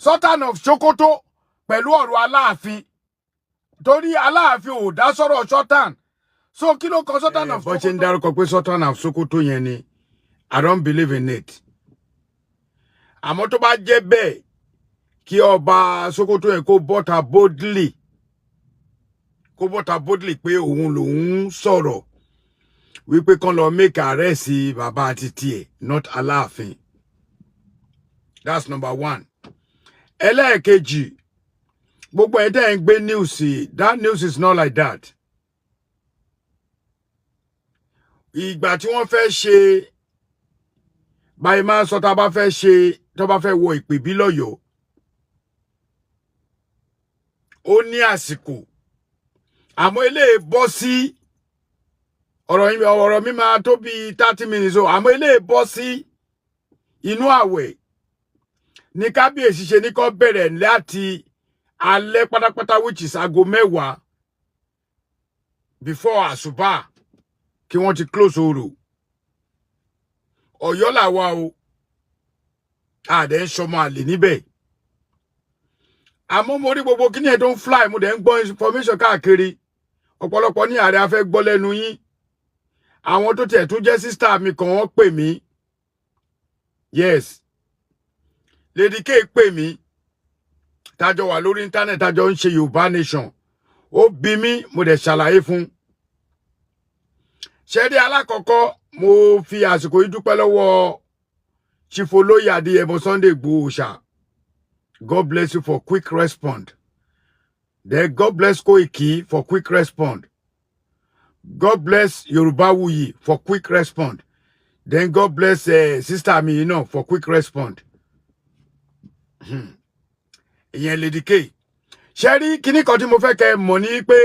Sultan of Sokoto pẹ̀lú ọ̀rọ̀ Alaafin. Torí Alaafin ò dá sọ̀rọ̀ Sultan. So kí ló kọ Sultan of Sokoto? Bó ṣe ń dárúkọ pé Sultan of Sokoto yẹn ni, I don't believe in it. Àmọ́ tó bá jẹ́ bẹ́ẹ̀ kí ọba Sokoto yẹn kó bọ́ta boldly. Kó bọ́ta boldly pé òun lòun sọ̀rọ̀. Wípé kán lọ make arrest bàbá títí ẹ̀, not Alaafin. That's number one. Ẹlẹ́ẹ̀kejì, gbogbo ẹ̀ tẹ́ ń gbé news, that news is not like that. Ìgbà tí wọ́n fẹ́ ṣe báyìí máa sọ tá bá fẹ́ ṣe tó bá fẹ́ wọ Ìpèbí lọ́yọ̀ọ́. Ó ní àsìkò. Àmọ́ eléyìí bọ́ sí ọ̀rọ̀ mi máa tó bí 30 minutes o. Àmọ́ eléyìí bọ́ sí inú àwẹ̀. Ní kábíyèsí ṣe ní kó bẹ̀rẹ̀ láti alẹ́ pátápátá which is aago 10 before àsùbá kí wọ́n ti close oro. Ọ̀yọ́ làwa o. Àdẹ́ ń ṣọmọ àlè níbẹ̀. Àmọ́ mo rí gbogbo kíní ẹ̀ tó ń fly, mo dẹ̀ ń gbọ́ information káàkiri. Ọ̀pọ̀lọpọ̀ ní Ààrẹ afẹ́ gbọ́ lẹ́nu yín. Àwọn tó tiẹ̀ tún jẹ́ sister mi kan wọ́n pè mí. Yes. Lady K pè mí. Tájọ wà lórí internet, tájọ ń ṣe Yorùbá Nation. Ó bi mí, mo dẹ̀ ṣàlàyé fún. Ṣẹ́rí alákọ̀ọ́kọ́, mo fi àsìkò yìí dúpẹ́ lọ́wọ́ Chief Olóyè Adéyẹmọ Sunday Igboho Òòṣà. God bless you for quick respond. Then God bless Koiki for quick respond. God bless Yorubawuyi for quick respond. Then God bless Sister Amina for quick respond. Ìyẹn Lady K. Ṣẹ́rí kíní kan tí mo fẹ́ kẹ́ mọ̀ ní pé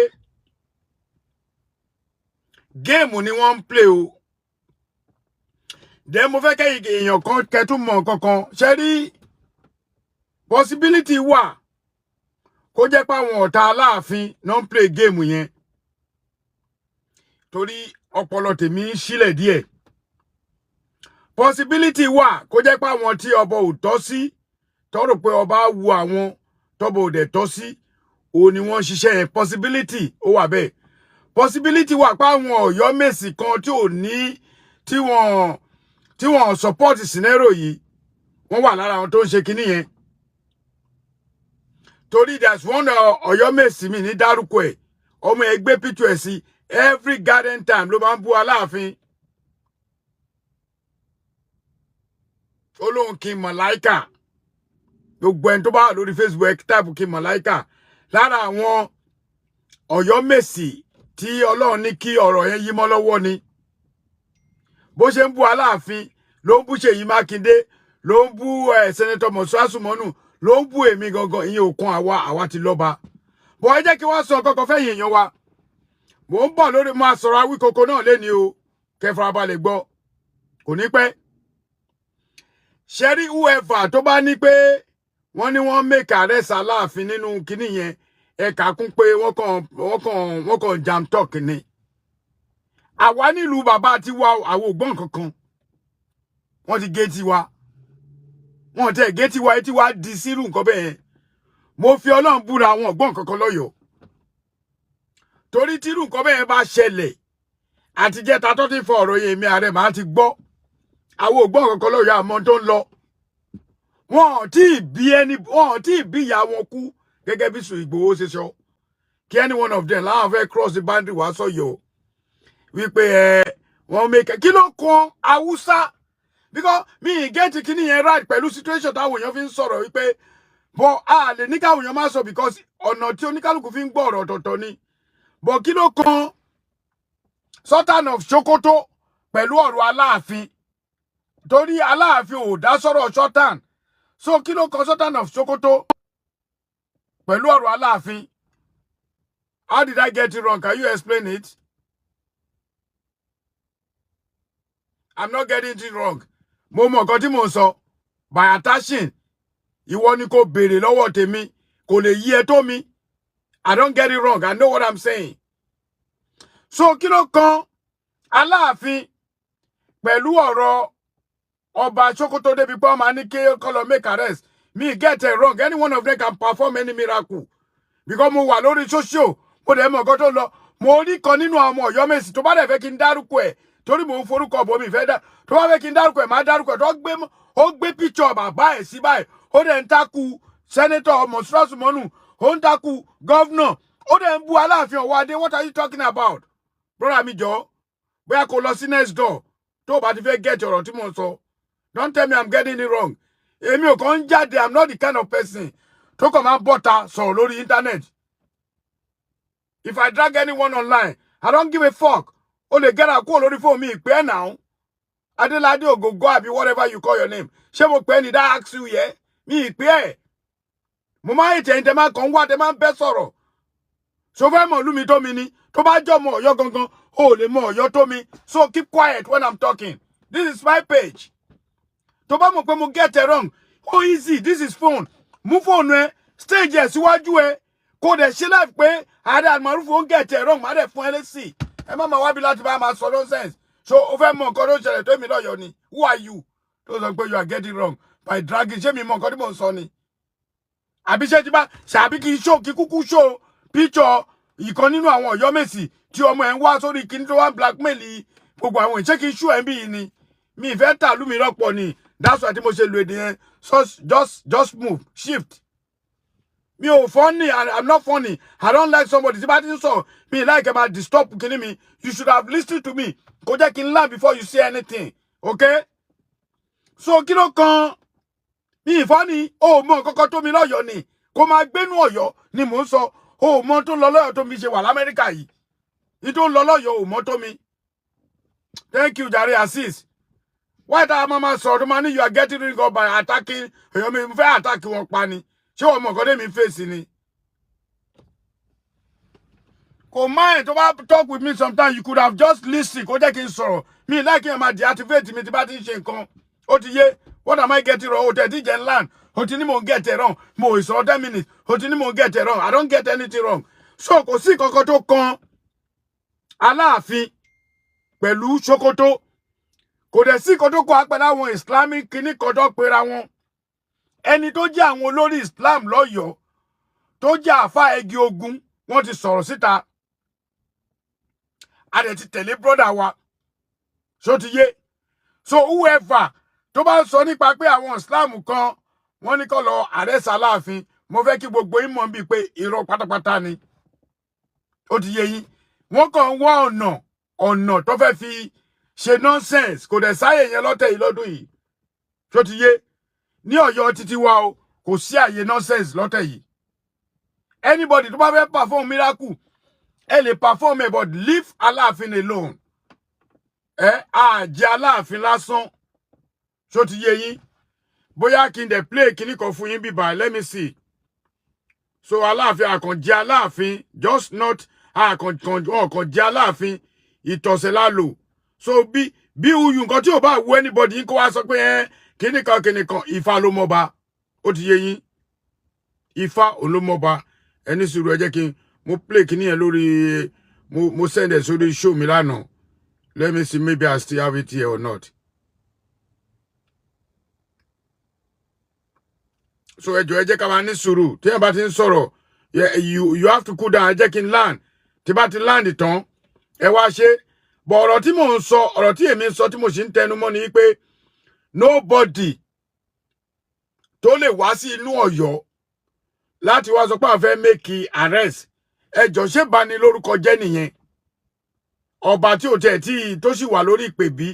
game ni wọ́n ń play o. Then mo fẹ́ kẹ́ èèyàn kan kẹ́ tún mọ̀ kankan. Ṣẹ́rí possibility wà kó jẹ́ pé àwọn ọ̀tá Aláàfin náà ń play game yẹn. Torí ọpọlọ tèmi ń sílẹ̀ díẹ̀. Possibility wà kó jẹ́ pé àwọn tí ọba ò tọ́ sí, tọ́rọ̀ pé ọba wu àwọn tọ́bọ̀ ò dẹ̀ tọ́ sí, òun ni wọ́n ṣiṣẹ́ yẹn. Possibility ó wà bẹ́ẹ̀. Possibility wà pé àwọn Ọ̀yọ́ Mèsì kan tí ò ní tí wọ́n support scenario yìí, wọ́n wà lára àwọn tó ń ṣe kinní yẹn. Torí there's one Ọ̀yọ́ Mèsì mi ní dárúkọ ẹ̀, ọmọ ẹgbẹ́ picture ẹ̀ sí every garden time ló máa ń bú Aláàfin. Olóhùn kí Màláíkà. Gbogbo ẹni tó bá wà lórí Facebook type kí Màláíkà. Lára àwọn Ọ̀yọ́ Mèsì tí Ọlọ́run ní kí ọ̀rọ̀ yẹn yí mọ́ lọ́wọ́ ni. Bó ṣe ń bú Aláàfin, ló ń bú Ṣèyí Mákindé, ló ń bú Senator Mọ̀ṣúàṣù Mọ́nù, ló ń bú èmi gangan, ìyẹn òkan àwa ti lọ́ba. Bọ́ ẹ jẹ́ kí wọ́n sọ kọ́kọ́ fẹ́ yèèyàn wa. Mò ń bọ̀ lórí máa sọ̀rọ̀ Awíkoko náà léni o. Kẹ́ farabalẹ̀ gbọ́. Kò ní pẹ́. Ṣẹ́rí whoever tó bá ní pé wọ́n ní wọ́n make arrest Aláàfin nínú kinní yẹn, ẹ kà kún pé wọ́n kàn jam talk ni. Àwa nílùú bàbá ti wá àwọn ògbọ́n kankan. Wọ́n ti gé tiwa. Wọ́n tẹ̀ gé tiwa, etí wa di sírù nǹkan bẹ́ẹ̀. Mo fi Ọlọ́run búra àwọn ògbọ́n kankan lọ́yọ̀ọ́. Torí tírù nǹkan bẹ́ẹ̀ bá ṣẹlẹ̀, àtijẹ́ta tó ti fọ ọ̀rọ̀ yẹn mi Ààrẹ máa ti gbọ́. Àwọn ògbọ́n kankan lọ́yọ̀ọ́ àmọ́ tó ń lọ. Wọ́n tí bí ìyá wọn kú gẹ́gẹ́ bí Ìgbòho ṣe sọ. Kí any one of them láwọn fẹ́ cross the boundary wá sọ́yọ̀. Wípé wọ́n make kí ló kan Haúsá. Because me get kíní yẹn right pẹ̀lú situation táwọn èèyàn fi ń sọ̀rọ̀ wípé but a lè ní káwọn èèyàn máa sọ because ọ̀nà tí oníkálùkù fi ń gbọ́ ọ̀rọ̀ ọ̀tọ̀ọ̀tọ̀ ni. But kí ló kan Sultan of Sokoto pẹ̀lú ọ̀rọ̀ Aláàfin. Torí Aláàfin ò dá sọ̀rọ̀ Sultan. So kí ló kan Sultan of Sokoto pẹ̀lú ọ̀rọ̀ Aláàfin? How did I get it wrong? Can you explain it? I'm not getting it wrong. Mo mọ̀ nǹkan tí mò ń sọ. By attaching, ìwọ ni kò béèrè lọ́wọ́ tèmi, kò lè yí ẹ tó mi. I don't get it wrong. I know what I'm saying. So kí ló kan Aláàfin pẹ̀lú ọ̀rọ̀ ọba Sokoto débi pé ó máa ní kí ó lọ make arrest Me get it wrong. Any one of them can perform any miracle. Because mo wà lórí social, mo dẹ̀ mọ̀ nǹkan tó lọ. Mo rí kan nínú àwọn Ọ̀yọ́ Mèsì tó bá dẹ̀ fẹ́ kí n dárúkọ ẹ̀. Torí mo ń forúkọ bò mi fẹ́ dá. Tó bá fẹ́ kí n dárúkọ ẹ̀, máa dárúkọ ẹ̀. Ó gbé picture bàbá ẹ̀ sí báyìí. Ó dẹ̀ ń takú Senator Monu. Ó ń takú Governor. Ó dẹ̀ ń bu Aláàfin Ọ̀wádé. What are you talking about? Brother mi jọ̀ọ́. Bóyá kó lọ sí next door. Tó bá ti fẹ́ get ọ̀rọ̀ tí mo sọ. Don't tell me I'm getting it wrong. Èmi ò kàn ń jáde. I'm not the kind of person tó kàn máa bọ́ta sọ̀rọ̀ lórí internet. If I drag anyone online, I don't give a fuck. O lè get out kúrò lórí phone mi ìpè ẹ́ now. Adéládé Ògògó àbí whatever you call your name. Ṣé mo pè é ní that ask you yẹ? Mi ìpè ẹ́. Mo máa ń tẹ̀ ẹ́ tẹ́ máa kàn wá tẹ́ máa ń bẹ́ sọ̀rọ̀. So fẹ́ mọ̀ lú mi tó mi ni. Tó bá jọ mọ Ọ̀yọ́ gangan, o lè mọ Ọ̀yọ́ tó mi. So keep quiet when I'm talking. This is my page. Tó bá mọ̀ pé mo get it wrong. Oh easy, this is phone. Mú phone ẹ, stage ẹ síwájú ẹ. Kò dẹ̀ ṣe life pé Aare Almaroof ó get it wrong. Má dẹ̀ fún ẹ lésì. Ẹ má máa wá bí láti bá máa sọ nonsense. So o fẹ́ mọ̀ nǹkan tó ṣẹlẹ̀ tó èmi lọ́yọ̀ ni. Who are you? Tó sọ pé you are getting wrong by dragging. Ṣé mi mọ̀ nǹkan tí mò ń sọ ni? Àbí ṣé ti bá ṣàbí kí kúkú show picture ìkan nínú àwọn Ọ̀yọ́ Mèsì tí ọmọ ẹ̀ ń wá sórí kíní tó wá blackmail gbogbo àwọn ìṣe kí show ẹ̀ ń bí yìí ni. Mi ìfẹ́ tàlú mi rọ́pọ̀ ni. That's why tí mo ṣe lo èdè yẹn. So just move, shift. Me ò funny, I'm not funny. I don't like somebody. Tí bá ti ń sọ, me like about disturb kíní mi. You should have listened to me. Kò jẹ́ kí n laugh before you say anything. Okay? So kí ló kan? Mi funny. Oh, mọ kọ́kọ́ tó mi lọ́yọ̀ ni. Kò máa gbénú Ọ̀yọ́ ni mò ń sọ. Oh, mọ tó lọ lọ́yọ̀ tó mi ṣe wà l'Amẹ́ríkà yìí. Ní tó lọ lọ́yọ̀ ò mọ tó mi. Thank you, Jare Assis. Why that mama sọ tó máa ní you are getting rid of by attacking èèyàn mi fẹ́ attack wọn pa ni. Ṣé wọ́n mọ̀ nǹkan tẹ́mi face ni? Kò mind tó bá talk with me sometimes you could have just listened kó jẹ́ kí n sọ̀rọ̀. Mi like him ma deactivate mi tí bá ti ń ṣe nǹkan. Ó ti yé. What am I getting wrong? O tẹ̀ tí jẹ́ land. O ti ní mo get it wrong. Mo ìsọ̀rọ̀ 10 minutes. O ti ní mo get it wrong. I don't get anything wrong. So kò sí kankan tó kan Aláàfin pẹ̀lú Sokoto. Kò dẹ̀ sí kan tó kọ apẹ̀lú àwọn Islamic kíní kan tó pera wọn. Ẹni tó jẹ́ àwọn olórí Islam lọ́yọ̀ọ́ tó jẹ́ àfáà igi ogun wọ́n ti sọ̀rọ̀ síta. A dẹ̀ ti tẹ̀lé brother wa. So ti yé. So whoever tó bá sọ nípa pé àwọn Islam kan wọ́n ní kó lọ arrest Aláàfin, mo fẹ́ kí gbogbo yín mọ̀ bí pé irọ́ pátápátá ni. Ó ti yé yín. Wọ́n kàn wá ọ̀nà tó fẹ́ fi ṣe nonsense. Kò dẹ̀ sáyè yẹn lọ́tẹ̀ yìí lọ́dún yìí. So ti yé. Ní Ọ̀yọ́ títí wa o, kò sí àyè nonsense lọ́tẹ̀ yìí. Anybody tó bá fẹ́ perform miracle, ẹ lè perform it, but leave Alaafin alone. Jẹ́ Alaafin lásán. So ti yé yín. Bóyá kí n dẹ̀ play kíní kan fún yín bíbá, let me see. So Alaafin àkànjẹ́ Alaafin, just not àkànjẹ́ Alaafin ìtọ̀sẹ̀ lálò. So bí uyu nǹkan tí ò bá wo anybody yín kó wá sọ pé kíní kan Ifá ló mọba. Ó ti yé yín. Ifá ló mọba. Ẹni sùúrù ẹ jẹ́ kí n mo play kíní yẹn lórí mo send it sórí show mi lánàá. Let me see, maybe I still have it here or not. So ẹ jẹ́ ká máa ní sùúrù. Tí ẹ bá ti ń sọ̀rọ̀, you have to cool down. Ẹ jẹ́ kí n land. Tí bá ti land tán, ẹ wá ṣe. But ọ̀rọ̀ tí mò ń sọ, ọ̀rọ̀ tí èmi ń sọ tí mo sì ń tẹnu mọ́ ni pé nobody tó lè wá sí inú Ọ̀yọ́ láti wá sọ pé àwọn fẹ́ make arrest. Ẹ jọ̀ọ́ ṣé bá ní lórúkọ jẹ́ nìyẹn. Ọba tí ò tẹ̀ tí tó sì wà lórí ìpè bí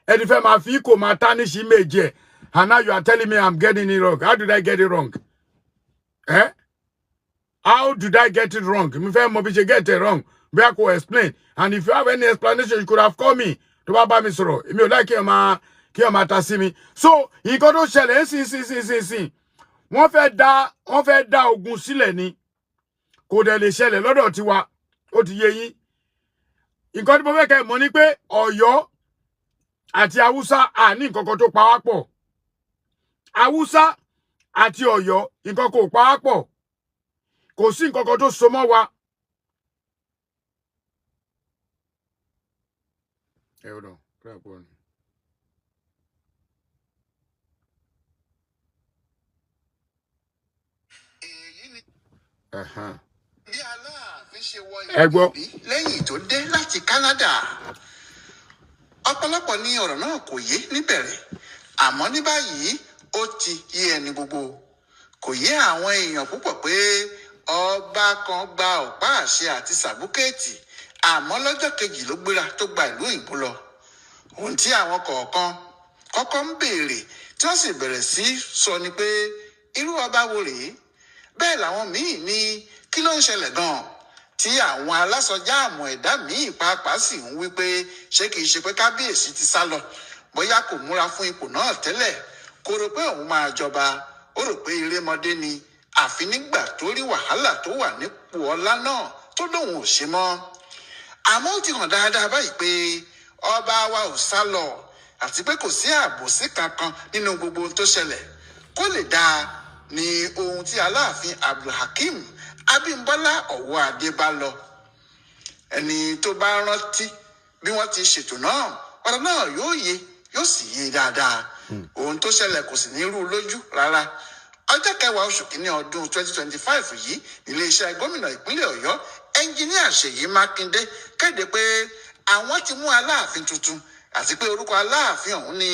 ẹni fẹ́ máa fi kò máa tarnish image ẹ̀. And now you are telling me I'm getting it wrong. How did I get it wrong? How did I get it wrong? Mi fẹ́ mọ̀ bí ṣe get it wrong. Bí a kò explain. And if you have any explanation, you could have called me. Tó bá bá mi sọ̀rọ̀. Èmi ò like kí ẹ máa ta sí mi. So, nǹkan tó ṣẹlẹ̀ sí. Wọ́n fẹ́ dá ogun sílẹ̀ ni. Kò dẹ̀ lè ṣẹlẹ̀ lọ́dọ̀ tiwa. Ó ti yé yín. Nǹkan tí mo fẹ́ kẹ́ mọ̀ ni pé Ọ̀yọ́ àti Haúsá ní nǹkan kan tó pa wá pọ̀. Haúsá àti Ọ̀yọ́ nǹkan kò pa wá pọ̀. Kò sí nǹkan kan tó so mọ́ wa. Hold on. Crap one. bí Aláàfin ṣe wọ ìbí lẹ́yìn tó dé láti Canada. Ọ̀pọ̀lọpọ̀ ní ọ̀rọ̀ náà kò yé níbẹ̀rẹ̀, àmọ́ ní báyìí ó ti yé ẹni gbogbo. Kò yé àwọn èèyàn púpọ̀ pé ọba kan gba ọ̀pá àṣẹ àti sàbúkẹ́ẹ̀tì, àmọ́ lọ́jọ́ kejì ló gbéra tó gba ìlú òyìnbó lọ. Ohun tí àwọn kọ̀ọ̀kan kọ́kọ́ ń béèrè tí wọ́n sì bẹ̀rẹ̀ sí sọ ni pé irú ọba wo rèé? Bẹ́ẹ̀ làwọn míì ní kí ló ń ṣẹlẹ̀ gan-an, tí àwọn alásọjá àmọ́ ẹ̀dá míì pàápàá sì ń wí pé ṣé kìí ṣe pé kábíyèsí ti sá lọ, bóyá kò múra fún ipò náà tẹ́lẹ̀, kò rò pé òun máa jọba, ó rò pé erémọdé ni, àfi nígbà tó rí wàhálà tó wà nípò ọlá náà tó lóun ò ṣe mọ́. Àmọ́ ó ti hàn dáadáa báyìí pé ọba wa ò sá lọ, àti pé kò sí àbòsí kankan nínú gbogbo ohun tó ṣẹlẹ̀. Kó lè dáa ni ohun tí Aláàfin Abdulhakeem Abímbọ́lá Ọ̀wọ́adé bá lọ. Ẹni tó bá rántí bí wọ́n ti ṣètò náà, ọ̀rọ̀ náà yóò yé, yóò sì yé dáadáa. Ohun tó ṣẹlẹ̀ kò sì ní rú lójú rárá. Ọjọ́ 10 oṣù kìíní ọdún 2025 yìí, iléeṣẹ́ gómìnà ìpínlẹ̀ Ọ̀yọ́ ẹnjíníà Ṣèyí Mákindé kéde pé àwọn ti mú Aláàfin tuntun, àti pé orúkọ Aláàfin ọ̀hún ni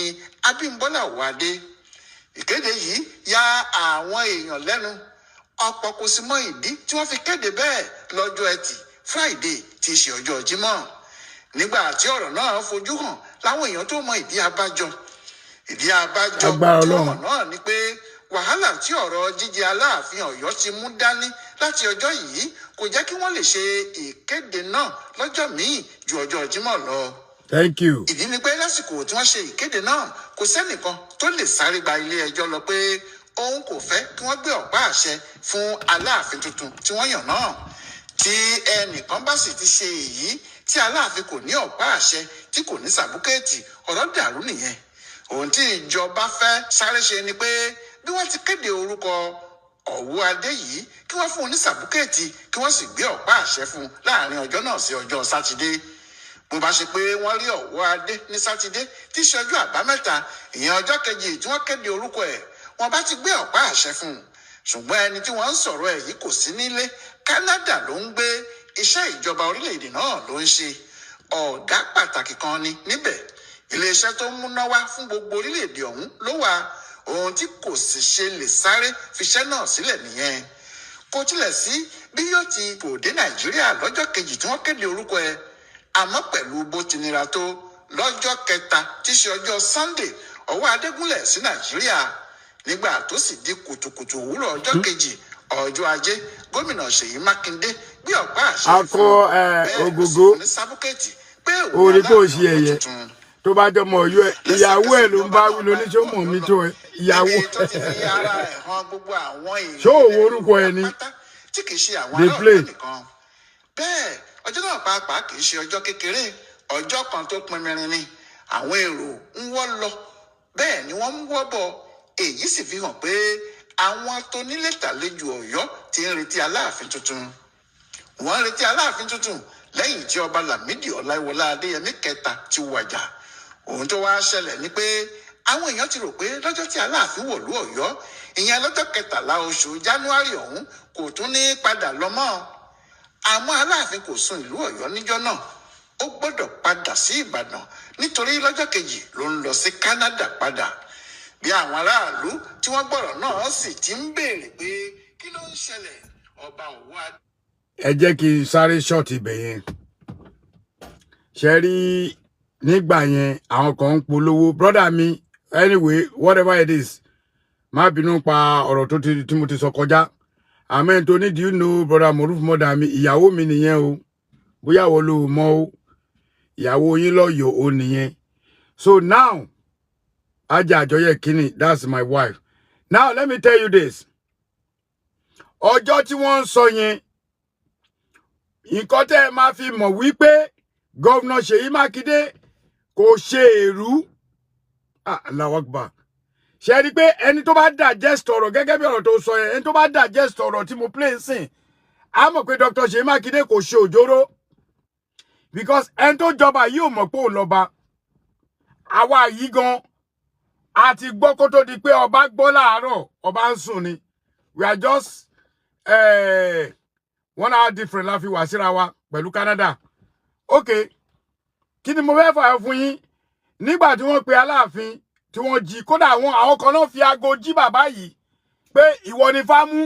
Abímbọ́lá Ọ̀wọ́adé. Ìkéde yìí ya àwọn èèyàn lẹ́nu. Ọ̀pọ̀ kò sì mọ ìdí tí wọ́n fi kéde bẹ́ẹ̀ lọ́jọ́ Ẹtì Friday tí í ṣe ọjọ́ Jímọ̀. Nígbà tí ọ̀rọ̀ náà fojú hàn láwọn èèyàn tó mọ ìdí abájọ. Ìdí abájọ tí ọ̀rọ̀ náà ni pé wàhálà tí ọ̀rọ̀ jíjẹ Aláàfin Ọ̀yọ́ ti mú dání láti ọjọ́ yìí kò jẹ́ kí wọ́n lè ṣe ìkéde náà lọ́jọ́ míì ju ọjọ́ Jímọ̀ lọ. Thank you. Ìdí ni pé lásìkò tí wọ́n ṣe ìkéde náà kò sẹ́nìkan tó lè sáré gba ilé ẹjọ́ lọ pé òun kò fẹ́ kí wọ́n gbé ọ̀pá àṣẹ fún Aláàfin tuntun tí wọ́n yàn náà. Tí ẹnìkan bá sì ti ṣe èyí tí Aláàfin kò ní ọ̀pá àṣẹ tí kò ní sàbúkẹ́ẹ̀tì, ọ̀rọ̀ dàrú nìyẹn. Ohun tí ìjọba fẹ́ sáré ṣe ni pé bí wọ́n ti kéde orúkọ Ọ̀wọ́adé yìí, kí wọ́n fún un ní sàbúkẹ́ẹ̀tì, kí wọ́n sì gbé ọ̀pá àṣẹ fún un láàrin ọjọ́ náà sí ọjọ́ Sátidé. Bó bá ṣe pé wọ́n rí Ọ̀wọ́adé ní Sátidé tí í ṣe ọjọ́ àbámẹ́ta, ìyẹn ọjọ́ kejì tí wọ́n kéde orúkọ ẹ̀, wọ́n bá ti gbé ọ̀pá àṣẹ fún un. Ṣùgbọ́n ẹni tí wọ́n ń sọ̀rọ̀ ẹ̀ yìí kò sí nílé, Canada ló ń gbé, iṣẹ́ ìjọba orílẹ̀-èdè náà ló ń ṣe. Ọ̀gá pàtàkì kan ni níbẹ̀. Iléeṣẹ́ tó ń múná wá fún gbogbo orílẹ̀-èdè ọ̀hún ló wà. Ohun tí kò sì ṣe lè sáré fiṣẹ́ náà sílẹ̀ nìyẹn. Kò tilẹ̀ sí bí yóò ti fò dé Nàìjíríà lọ́jọ́ kejì tí wọ́n kéde orúkọ ẹ̀, àmọ́ pẹ̀lú bó ti nira tó, lọ́jọ́ kẹta tí í ṣe ọjọ́ Sunday, Ọ̀wọ́adé gúnlẹ̀ sí Nàìjíríà. Nígbà tó sì di kùtùkùtù òwúrọ̀ ọjọ́ kejì, ọjọ́ Ajé, gómìnà Ṣèyí Mákindé gbé ọ̀pá àṣẹ fún Ògògó ní sábúkẹ́ẹ̀tì pé òun kò ṣe ẹ̀yẹ tó bá jọmọ Ọ̀yọ́ ẹ, ìyàwó ẹ ló ń bá wí lóníṣẹ́ mọ̀ mi tó ẹ, ìyàwó ṣó òwò orúkọ ẹ ní the play. Bẹ́ẹ̀ ọjọ́ náà pàápàá kì í ṣe ọjọ́ kékeré, ọjọ́ kan tó pinmirin ni. Àwọn èrò ń wọ́ lọ, bẹ́ẹ̀ ni wọ́n ń wọ́ bọ̀. Èyí sì fi hàn pé àwọn tó nílé tàlejò Ọ̀yọ́ ti ń retí Aláàfin tuntun. Wọ́n ń retí Aláàfin tuntun lẹ́yìn tí ọba Lámídì Ọláìwọlá Adéyẹmí kẹta ti wàjà. Ohun tó wá ṣẹlẹ̀ ni pé àwọn èèyàn ti rò pé lọ́jọ́ tí Aláàfin wọ̀lú Ọ̀yọ́, ìyẹn lọ́jọ́ 13 oṣù January ọ̀hún, kò tún ní padà lọ mọ́. Àmọ́ Aláàfin kò sùn ìlú Ọ̀yọ́ níjọ́ náà. Ó gbọ́dọ̀ padà sí Ìbàdàn nítorí lọ́jọ́ kejì ló ń lọ sí Canada padà. Bí àwọn aráàlú tí wọ́n gbọ́rọ̀ náà sì ti ń béèrè pé kí ló ń ṣẹlẹ̀, ọba Ọ̀wọ́adé. Ẹ jẹ́ kí n sáré ṣọ́ọ̀tì ibẹ̀ yẹn. Ṣe rí nígbà yẹn àwọn kan ń polówó, brother mi, anyway whatever it is, má bínú pa ọ̀rọ̀ tó tí mo ti sọ kọjá. Amen tó ní, do you know brother Almaroof mother mi, ìyàwó mi nìyẹn o, bóyá wọ́n ló mọ̀ o, ìyàwó yín lọ́yọ̀ o nìyẹn. So now Ajá Àjọyẹ Kínní, that's my wife. Now let me tell you this. Ọjọ́ tí wọ́n ń sọ yẹn, nǹkan tẹ́ ẹ máa fi mọ̀ wípé Governor Ṣèyí Mákindé kò ṣe èrú. Allahu Akbar. Ṣé rí pé ẹni tó bá digest ọ̀rọ̀ gẹ́gẹ́ bí ọ̀rọ̀ tó sọ yẹn, ẹni tó bá digest ọ̀rọ̀ tí mo play sìn, á mọ̀ pé Dr. Ṣèyí Mákindé kò ṣe òjóró. Because ẹni tó jọba yìí ò mọ̀ pé òun lọ́ba. Àwa yìí gan àti gbọ́ kó tó di pé ọba gbọ́ láàárọ̀, ọba ń sùn ni. We are just 1 hour different la fi wá síra wa pẹ̀lú Canada. Okay, kí ni mo fẹ́ fà fún yín nígbà tí wọ́n pe Aláàfin tí wọ́n jí kódà àwọn kan náà fi aago jí bàbá yìí pé ìwọ ni Fámú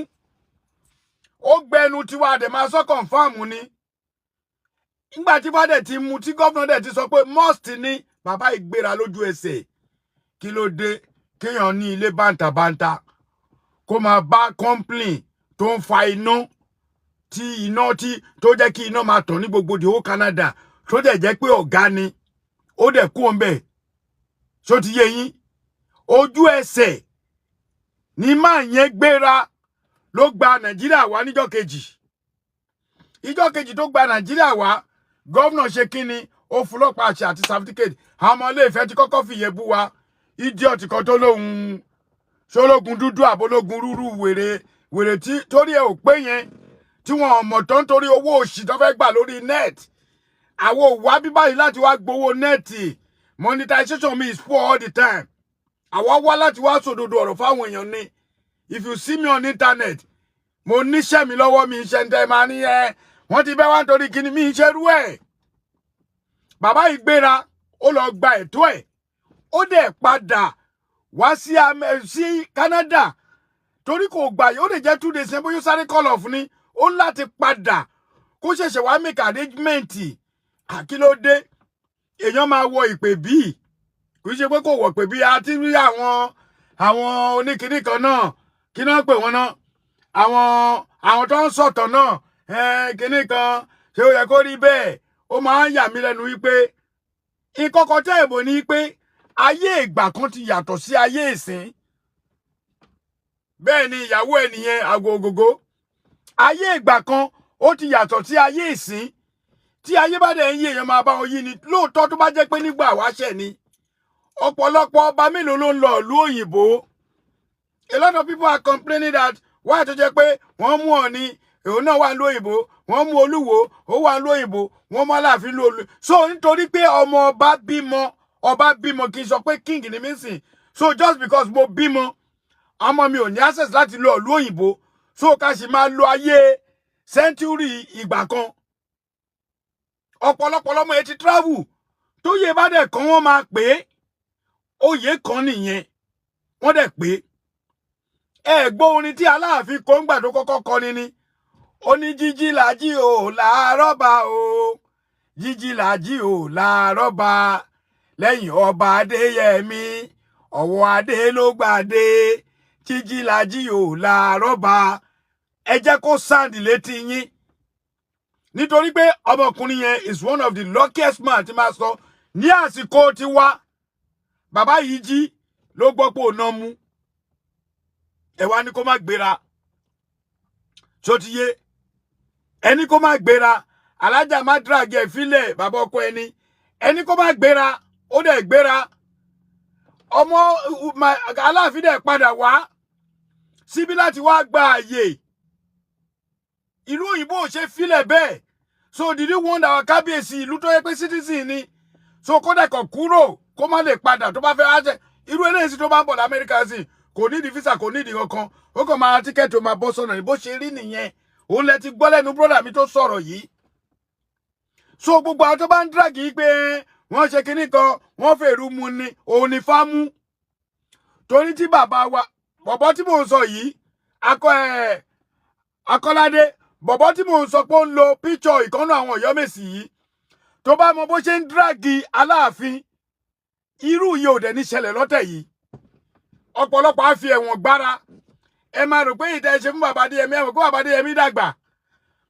ó gbẹnu tiwa dẹ̀ máa sọ confirm ni nígbà tí bá dẹ̀ ti mú tí gọ́vnà dẹ̀ ti sọ pé must ni bàbá ìgbéra lójú ẹsẹ̀ kí ló dé kéèyàn ní ilé bàǹtàbàǹtà kó máa bá complain tó ń fa iná tó jẹ́ kí iná máa tàn ní gbogbo the whole Canada tó dẹ̀ jẹ́ pé ọ̀gá ni ó dẹ̀ kú ọ̀nbẹ̀ ṣó ti yé yín ojú ẹsẹ̀ ni máa yẹn gbéra ló gba Nàìjíríà wá níjọ́ kejì tó gba Nàìjíríà wá gọ́vnà ṣe kíni ó fúlọ́pàá àṣẹ àti certificate àwọn ọmọ ilé ìfẹ́ tí kọ́kọ́ fìyẹ bú wa idiot kan tó lóhun ṣológun dúdú àbólógun rúrú wèrè tí torí ẹ ò pé yẹn tí wọn mọ̀ tó ń torí owó òṣì tó fẹ́ gbà lórí net àwọn òwá bíbáyìí láti wá gbowó nẹ́ẹ̀tì monetization me is poor all the time àwọn wá láti wá sòdodo ọ̀rọ̀ fáwọn èèyàn ni if you see me on internet mo níṣẹ́ mi lọ́wọ́ mi iṣẹ́ ń tẹ́ máa ní wọ́n ti bẹ́ wá nítorí kíni mi iṣẹ́ rú ẹ̀ bàbá yìí gbéra ó lọ gba ẹ̀tọ́ ẹ̀ ó dẹ̀ padà wá sí Canada torí kò gbà yìí ó lè jẹ́ 2 days yẹn bóyá sáré call off ni ó láti padà kó ṣẹ̀ṣẹ̀ wá make arrangement kí ló dé èèyàn máa wọ ìpè bíi kò ṣe pé kò wọ pè bíi àti rí àwọn oníkìní kan náà kí náà pè wọ́n náà àwọn tó ń sọ̀tọ̀ náà kíní kan ṣé ó yẹ kó rí bẹ́ẹ̀ ó máa ń yà mí lẹ́nu wípé ìkọ̀kọ̀ tẹ́ ìbò ní pé ayé ìgbà kan ti yàtọ̀ sí ayé ìsìn bẹ́ẹ̀ ni ìyàwó ẹ̀ nìyẹn àgògògó ayé ìgbà kan ó ti yàtọ̀ sí ayé ìsìn tí ayé bá dẹ̀ ń yí èèyàn máa bá wọn yí ni lóòótọ́ tó bá jẹ́ pé nígbà wáṣẹ̀ ni ọ̀pọ̀lọpọ̀ ọba mélòó ló ń lọ ìlú òyìnbó a lot of people are complaining that why tó jẹ́ pé wọ́n mú Ọọ̀ni òun náà wà ní òyìnbó wọ́n mú Olúwo ó wà ní òyìnbó wọ́n mú Aláàfin lóòlù so nítorí pé ọmọ ọba bímọ kì í sọ pé king ni mí sìn so just because mo bímọ ọmọ mi ò ní access láti lọ ìlú òyìnbó so ká sì máa lo ayé century ìgbà kan ọ̀pọ̀lọpọ̀ lọ́mọ ẹ ti travel tó yẹ bá dẹ̀ kan wọ́n máa pè é oyè kan nìyẹn wọ́n dẹ̀ pè é gbọ́ orin tí Aláàfin kọ ńgbà tó kọ́kọ́ kọrin ni ó ní jíjí làjí ò láàárọ̀ bá o jíjí làjí ò láàárọ̀ bá lẹ́yìn ọba Adéyẹmí ọ̀wọ́ adé ló gbàdé jíjí làjí ò láàárọ̀ bá ẹ jẹ́ kó sáǹdì létí yín nítorí pé ọmọkùnrin yẹn is one of the luckiest man tí máa sọ ní àsìkò tí wá bàbá yìí jí ló gbọ́ pé òun náà mú ẹ wá ní kó má gbéra tó ti yé ẹni kó má gbéra alájà má drag ẹ fílẹ̀ bàbá ọkọ ẹni kó má gbéra ó dẹ̀ gbéra ọmọ Aláàfin dẹ̀ padà wá síbí láti wá gba àyè ìlú òyìnbó ò ṣe fílẹ̀ bẹ́ẹ̀ so did you want our kábíyèsí ìlú tó yẹ pé citizen ni so kó dẹ̀ kàn kúrò kó má lè padà tó bá fẹ́ ájẹ irú eléyìí tó bá ń bọ̀ lamẹ́ríkà sí kò nídìí visa kò nídìí kankan ó kàn máa tíkẹ́ẹ̀tì ó máa bọ́ sọ́nà ní bó ṣe rí nìyẹn òun lẹ ti gbọ́ lẹ́nu brọ́dà mi tó sọ̀rọ̀ yìí so gbogbo àwọn tó bá ń dragi pé wọ́n ṣe kinní kan wọ́n fèrú mu ni òun ní Fámú torí tí bàbá wa bọ̀bọ̀ tí mò ń sọ yìí Akọ́ládé bọ̀bọ̀ tí mò ń sọ pé ó ń lo píṣọ ìkànnà àwọn Ọ̀yọ́mèsì yìí tó bá mọ bó ṣe ń dragi Aláàfin irú yìí ò dẹ̀ ní ṣẹlẹ̀ lọ́tẹ̀ yìí ọ̀pọ̀lọpọ̀ á fi ẹ̀wọ̀n gbára ẹ máa rò pé ìtẹ́ ṣe fún bàbá Adéyẹmí ẹ̀wọ̀n kó bàbá Adéyẹmí dàgbà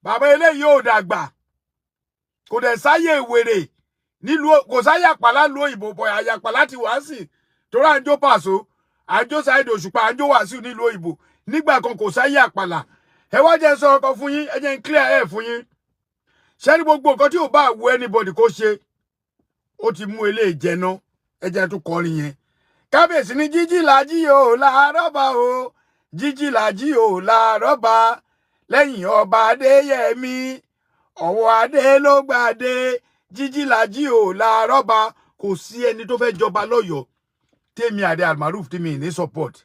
bàbá eléyìí ò dàgbà kò dẹ̀ sáyé wèrè nílùú kò sáyé àpàlà lu òyìnbó bọ̀ àyàpàlà ti wá sí torí àjọ Pàṣọ àjọ Saheed Òṣùpá àjọ Wàsíù nílùú òyìnbó nígbà kan kò sáyé àpàlà ẹ wá jẹ́ sọ ọkọ fún yín ẹ jẹ́ ń clear ẹ̀ fún yín ṣé ní gbogbo nǹkan tí ò bá wù anybody kó ṣe ó ti mú eléyìí jẹná ẹ jẹ́ tún kọrin yẹn kábíyèsí ní jíjí làjí ò láàárọ̀ bá o jíjí làjí ò láàárọ̀ bá lẹ́yìn ọba Adéyẹmí ọ̀wọ́ adé ló gbàdé jíjí làjí ò láàárọ̀ bá kò sí ẹni tó fẹ́ jọba lọ́yọ̀ọ́ tèmi Ààrẹ Almaroof tí mi ní support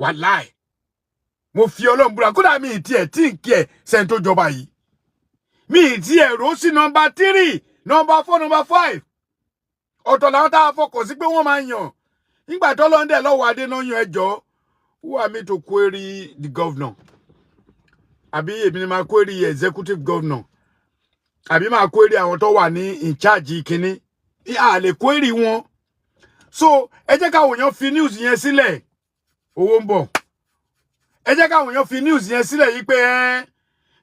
wàláì mo fi Ọlọ́run búra kódà mi ti ẹ̀ tí ń kí ẹ̀ sẹ́ni tó jọba yìí mi ti ẹ̀ rò sí number 3 number 4 number 5 ọ̀tọ̀ làwọn tá a fọkàn sí pé wọ́n máa yàn nígbà tó lọ́ndẹ̀ lọ́wọ́ adé náà yan ẹjọ́ who are me to query the governor àbí èmi ni máa query executive governor àbí máa query àwọn tó wà ní in charge kínní a lè query wọn so ẹ jẹ́ káwọn èèyàn fi news yẹn sílẹ̀ owó ń bọ̀ ẹ jẹ́ káwọn èèyàn fi news yẹn sílẹ̀ yìí pé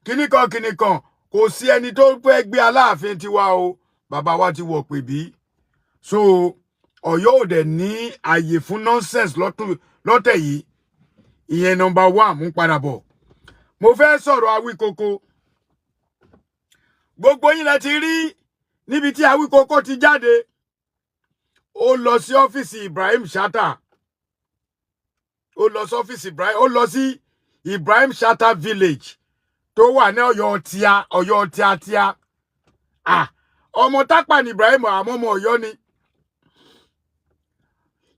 kínní kan kò sí ẹni tó fẹ́ gbé Aláàfin tiwa o bàbá wa ti wọ̀ pè bí so Ọ̀yọ́ ò dẹ̀ ní àyè fún nonsense lọ́tẹ̀ yìí ìyẹn number 1 mú padà bọ̀ mo fẹ́ sọ̀rọ̀ Awíkoko gbogbo yín lẹ ti rí níbi tí Awíkoko ti jáde ó lọ sí ọ́fíìsì Ibrahim Chatta ó lọ sí Ibrahim Chatta village tó wà ní Ọ̀yọ́ tíátíá ọmọ tápà ní Ibrahim àmọ́ ọmọ Ọ̀yọ́ ni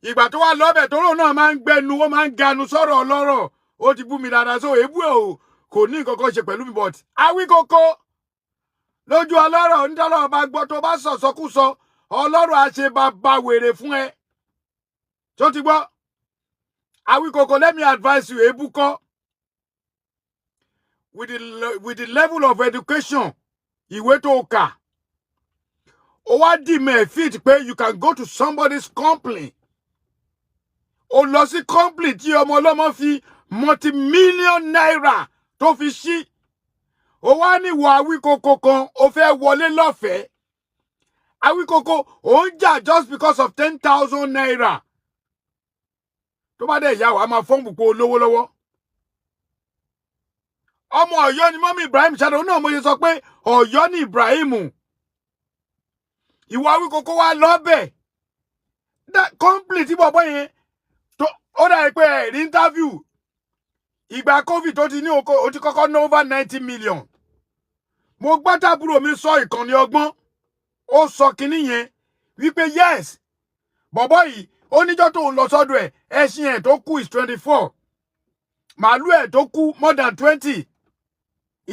ìgbà tó wà lọ́bẹ̀ tó rò náà máa ń gbẹnu ó máa ń ganu sọ̀rọ̀ ọlọ́rọ̀ ó ti bú mi dáadáa so èébú ẹ̀ o kò ní nǹkan kan ṣe pẹ̀lú mi but Awíkoko lójú ọlọ́rọ̀ onítọ́lọ́rọ̀ bá gbọ́ tó bá sọ̀sọ́kúsọ ọlọ́rọ̀ àṣẹ bá wèrè fún ẹ tó ti gbọ́ Awíkoko let me advise you èébú kọ́ with the level of education ìwé tó kà ó wá dì mẹ́ fit pé you can go to somebody's complaint ó lọ sí complaint tí ọmọ ọlọ́mọ fi multi-million naira tó fi ṣí ó wá ní ìwọ Awíkoko kan ó fẹ́ wọlé lọ́fẹ̀ẹ́ Awíkoko ó ń jà just because of 10,000 naira tó bá dẹ̀ yà wá máa fọ́n púpọ̀ olówó lọ́wọ́ ọmọ Ọ̀yọ́ ni mọ́mí Ibrahim Chatta náà mo ṣe sọ pé Ọ̀yọ́ ni Ibrahim ìwọ Awíkoko wá lọ́bẹ̀ complete bọ̀bọ̀ yẹn ó dà pé ẹ̀rí interview ìgbà covid tó ti ní ó ti kọ́kọ́ ná over 90 million mo gbọ́ tábúrò mi sọ ìkànnì ọgbọ́n ó sọ kinní yẹn wípé yes bọ̀bọ̀ yìí ó níjọ́ tó ń lọ sọ́dọ̀ ẹ̀ ẹṣin ẹ̀ tó kú is 24 màálù ẹ̀ tó kú more than 20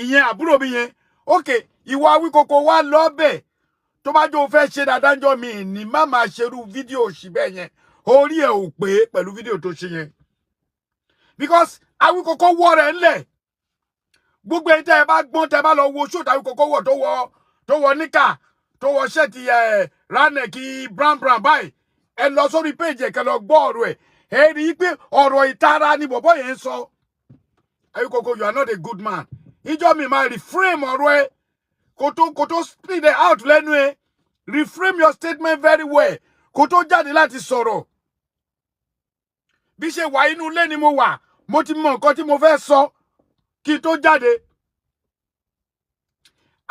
ìyẹn àbúrò mi yẹn okay ìwọ Awíkoko wá lọ́bẹ̀ tó bá jọ fẹ́ ṣe dáadáa jọ mi ní má máa ṣerú fídíò òṣì bẹ́ẹ̀ yẹn orí ẹ̀ ò pé pẹ̀lú fídíò tó ṣe yẹn because Awíkoko wọ́ rẹ̀ ńlẹ̀ gbogbo ẹni tẹ́ ẹ bá gbọ́n tẹ́ ẹ bá lọ wo ṣóòtù Awíkoko wọ̀ tó wọ níkà tó wọ ṣẹ́ẹ̀tì ránẹ̀kì brown báyìí ẹ lọ sórí péjì ẹ̀ kẹ́ lọ gbọ́ ọ̀rọ̀ ẹ̀ ẹ rí i pé ọ̀rọ̀ ìtara ni bọ̀bọ̀ yẹn ń sọ Awíkoko you are not a good man ìjọ mi máa reframe ọ̀rọ̀ ẹ̀ kò tó speed it out lẹ́nu ẹ̀ reframe your statement very well kò tó jáde láti sọ̀rọ̀ bí ṣe wà inú ilé ni mo wà mo ti mọ nǹkan tí mo fẹ́ sọ kí n tó jáde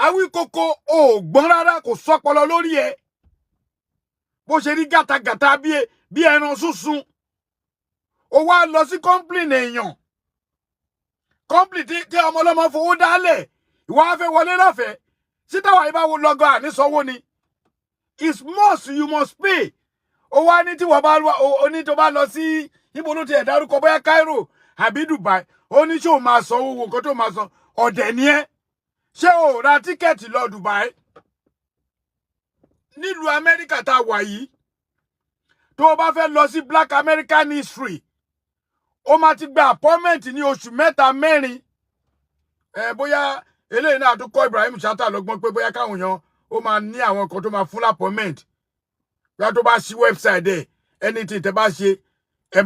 Awíkoko ò gbọ́n rárá kò sọpọlọ lórí ẹ̀ bó ṣe rí gàtàgàtà bí ẹran súnsun ó wá lọ sí complain èèyàn complain tí ọmọ ọlọ́mọ fowó dálẹ̀ ìwọ á fẹ́ wọlé lọ́fẹ̀ẹ́ sítàwá yìí bá wo lọ́gọ́ àníṣọwọ́ ni it's must you must pay ó wá ní tí wọ́n bá oní tó bá lọ sí níbo ló ti ẹ̀ dárúkọ bóyá Cairo àbí Dubai ó ní ṣé o máa san owó nǹkan tó máa san ọ̀dẹ̀ ni ẹ́ ṣé o ra tíkẹ́ẹ̀tì lọ Dubai nílùú Amẹ́ríkà tá a wà yìí tó o bá fẹ́ lọ sí Black American History ó máa ti gba appointment ní oṣù 3-4 bóyá eléyìí náà tó kọ́ Ibrahim Chatta lọ́gbọ́n pé bóyá káwọn èèyàn ó máa ní àwọn kan tó máa fún appointment bóyá tó bá ṣí website ẹ̀ anything tẹ́ bá ṣe ẹ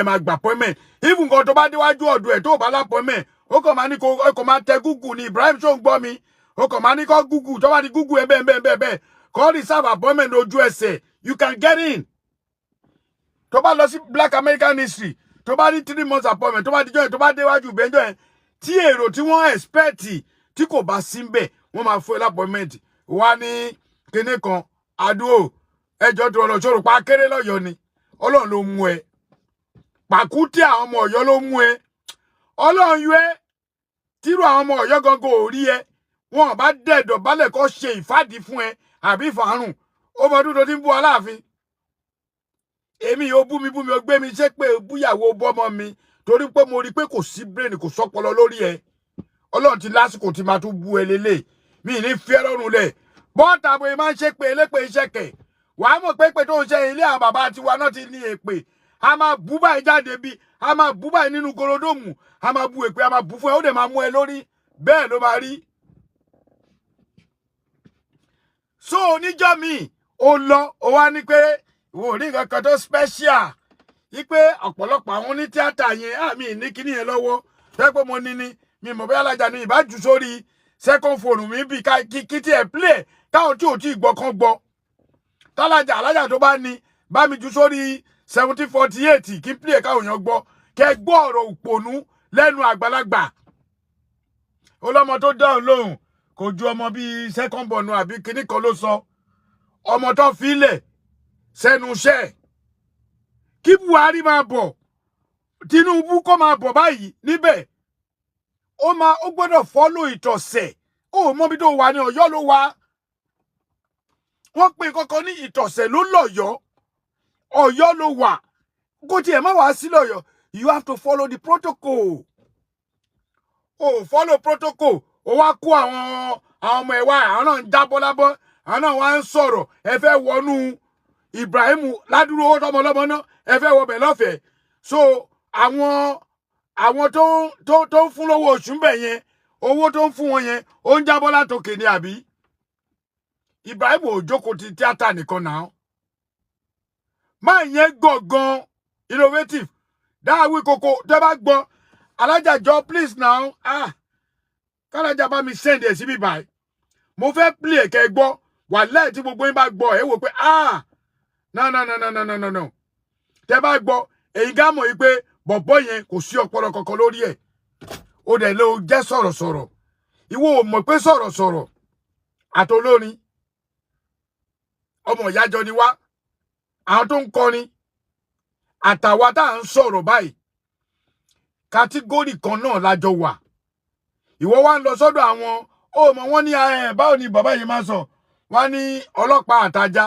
máa gba appointment even kan tó bá déwájú ọ̀dọ̀ ẹ̀ tó bá appointment ó kàn máa ní kó máa tẹ Google ní Ibrahim ṣó ń gbọ́ mi ó kàn máa ní kó Google tó bá di Google ẹ bẹ́ẹ̀ kó reserve appointment ojú ẹsẹ̀ you can get in tó bá lọ sí Black American History tó bá ní 3 months appointment tó bá dijọ́ ẹ̀ tó bá déwájú ìbẹ́jọ́ ẹ̀ tí èrò tí wọ́n expect tí kò bá sí ńbẹ̀ wọ́n máa fún ẹ appointment wá ní kinní kan àdúró ẹjọ́ tó lọ ṣòro pa kéré lọ́yọ̀ ni Ọlọ́run ló mú ẹ pàkútí àwọn ọmọ Ọ̀yọ́ ló mú ẹ Ọlọ́run yọ ẹ́ tírú àwọn ọmọ Ọ̀yọ́ gangan ò rí ẹ wọn bá dẹ̀dọ̀ balẹ̀ kó ṣe ìfádìí fún ẹ àbí ìfàrùn ó mọ ọdún tó ti ń bú Aláàfin èmi ò bú mi ó gbé mi ṣépè búyàwó bọ́mọ mi torí pé mo rí pé kò sí brain kò sọpọlọ lórí ẹ Ọlọ́run ti lásìkò tí máa tún bú ẹ lélẹ̀ mi ní fi Ọlọ́run lẹ̀ bọ́ọ̀tà bóyá máa ń ṣe pé elépè ìṣẹ̀kẹ̀ wàá mọ̀ pé pé tó ń ṣe ilé àwọn bàbá tiwa náà ti ní èpè a máa bú báyìí jáde bí a máa bú báyìí nínú gorodomu a máa bú èpè a máa bú fún ẹ ó dẹ̀ máa mú ẹ lórí bẹ́ẹ̀ ló máa rí. So oníjọ́ mi ó lọ ó wá ní pé ìwọ ò rí nǹkan kan tó special yí pé ọ̀pọ̀lọpọ̀ àwọn ní tíátà yẹn àmì ní kíní yẹn lọ́wọ́ fẹ́ pé mo ní mi mọ̀ bí alájà ní ìbájú sórí second phone mi bí kí tí ẹ̀ play táwọn tí ò tí ì gbọ́ kan gbọ́ tálájà alájà tó bá ní bá mi ju sórí 1748 kí n play káwọn èèyàn gbọ́ kẹ́ gbọ́ ọ̀rọ̀ òpònú lẹ́nu àgbàlagbà ọlọ́mọ tó dáhùn lóhùn kò ju ọmọ bíi second born àbí kíní kan ló sọ ọmọ tó filẹ̀ sẹ́nu iṣẹ́ kí Buhari máa bọ̀ Tinubu kó máa bọ̀ báyìí níbẹ̀ ó gbọ́dọ̀ follow ìtọ̀sẹ̀ ó mọ bí tó wà ní Ọ̀yọ́ ló wà wọ́n pè kọ́kọ́ ní ìtọ̀sẹ̀ ló lọ́yọ́ Ọ̀yọ́ ló wà kó tiẹ̀ má wá sí lọ́yọ́ you have to follow the protocol follow protocol ó wá kó àwọn ọmọ ẹ̀wà àwọn náà ń jábọ́ lábọ́ àwọn náà wá ń sọ̀rọ̀ ẹ fẹ́ wọnú Ibrahim ládùúró owó tọmọlọ́mọ náà ẹ fẹ́ wọbẹ̀ lọ́fẹ̀ẹ́ so àwọn tó ń fún lówó oṣù bẹ̀ yẹn owó tó ń fún wọn yẹn ó ń jábọ́ látòkè ní àbí Ibrahim ò jókòó ti tíátà nìkan náà máa yẹn gbọ̀ngàn innovative dáhàwí koko tẹ́ bá gbọ́ alájàjọ please now kálájà bá mi send ẹ̀ síbí báyìí mo fẹ́ play ẹ̀kẹ́ gbọ́ wàláhì tí gbogbo yín bá gbọ́ ẹ wò pé no tẹ́ bá gbọ́ èyí gá mọ̀ yìí pé bọ̀bọ́ yẹn kò sí ọpọlọ kankan lórí ẹ̀ ó dẹ̀ ló jẹ́ sọ̀rọ̀sọ̀rọ̀ ìwọ ò mọ̀ pé sọ̀rọ̀sọ̀rọ̀ àtolórin ọmọ ìyájọ ni wá àwọn tó ń kọrin àtàwa tá à ń sọ̀rọ̀ báyìí kátígórì kan náà lájọ wà ìwọ wá ń lọ sọ́dọ̀ àwọn ó mọ̀ wọ́n ní báwo ni bàbá yìí máa sọ wọ́n ní ọlọ́pàá àtajá